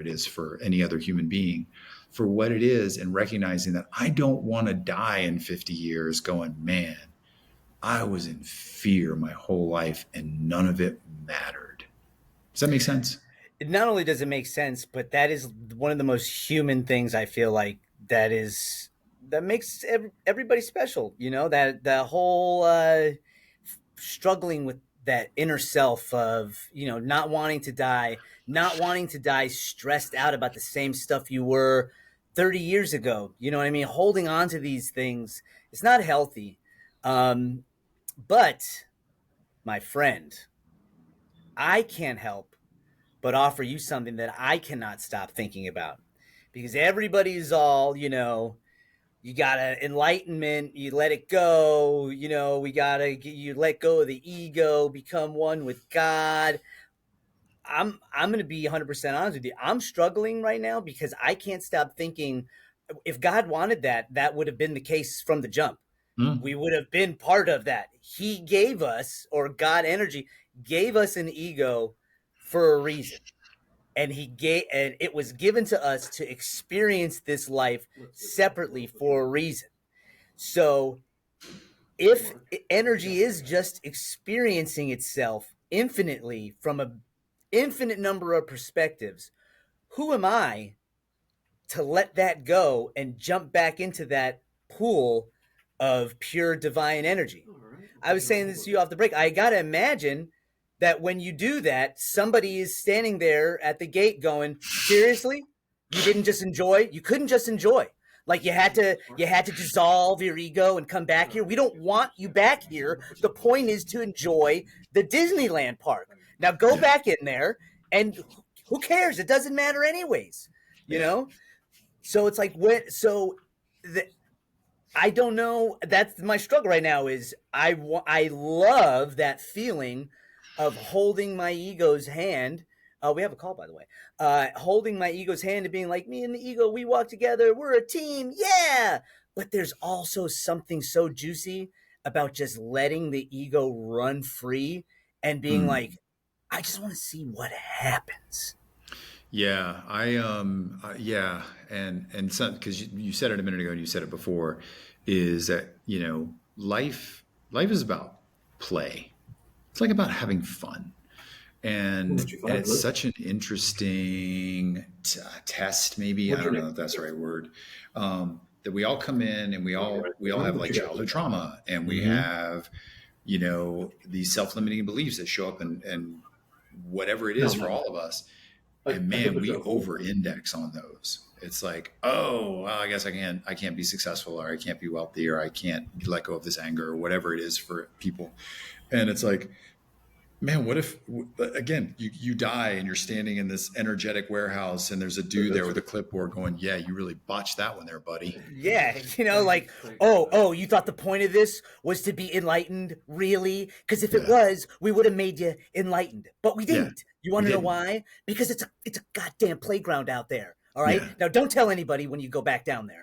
it is for any other human being, for what it is, and recognizing that I don't want to die in 50 years going, man, I was in fear my whole life and none of it mattered. Does that make sense? Not only does it make sense, but that is one of the most human things I feel like that makes everybody special. You know, that the whole struggling with that inner self of, you know, not wanting to die stressed out about the same stuff you were 30 years ago. You know what I mean? Holding on to these things, it's not healthy. Um, but my friend, I can't help but offer you something that I cannot stop thinking about, because everybody's all, you know, you gotta enlightenment, you let it go, you know, you let go of the ego, become one with God. I'm gonna be 100% honest with you. I'm struggling right now because I can't stop thinking, if God wanted that, that would have been the case from the jump. Mm. We would have been part of that. He gave us, or God energy gave us an ego for a reason. And it was given to us to experience this life separately for a reason. So if energy is just experiencing itself infinitely from a infinite number of perspectives, who am I to let that go and jump back into that pool of pure divine energy? I was saying this to you off the break. I got to imagine that when you do that, somebody is standing there at the gate going, seriously? You didn't just enjoy? You couldn't just enjoy. Like you had to dissolve your ego and come back here. We don't want you back here. The point is to enjoy the Disneyland park. Now go Yeah. back in there, and who cares? It doesn't matter anyways. You Yeah. know? So it's like the, I don't know. That's my struggle right now. Is I love that feeling of holding my ego's hand. We have a call, by the way. Holding my ego's hand and being like, me and the ego, we walk together. We're a team. Yeah. But there's also something so juicy about just letting the ego run free and being Mm. like, I just want to see what happens. Yeah, yeah, and some, because you said it a minute ago and you said it before, is that, life is about play. It's like about having fun, and it's such an interesting test. Maybe I don't know if that's the right word. That we all come in and we all have like childhood trauma, and we have these self-limiting beliefs that show up, and whatever it is for all of us. And man, we over-index on those. It's like, oh, well, I guess I can't be successful, or I can't be wealthy, or I can't let go of this anger, or whatever it is for people. And it's like, man, what if, again, you die and you're standing in this energetic warehouse and there's a dude there with a clipboard going, yeah, you really botched that one there, buddy. Yeah, like, oh, you thought the point of this was to be enlightened, really? Because if it Yeah. was, we would have made you enlightened, but we Yeah. didn't. You We want to know didn't. why? Because it's a goddamn playground out there. All right, Yeah. now don't tell anybody when you go back down there.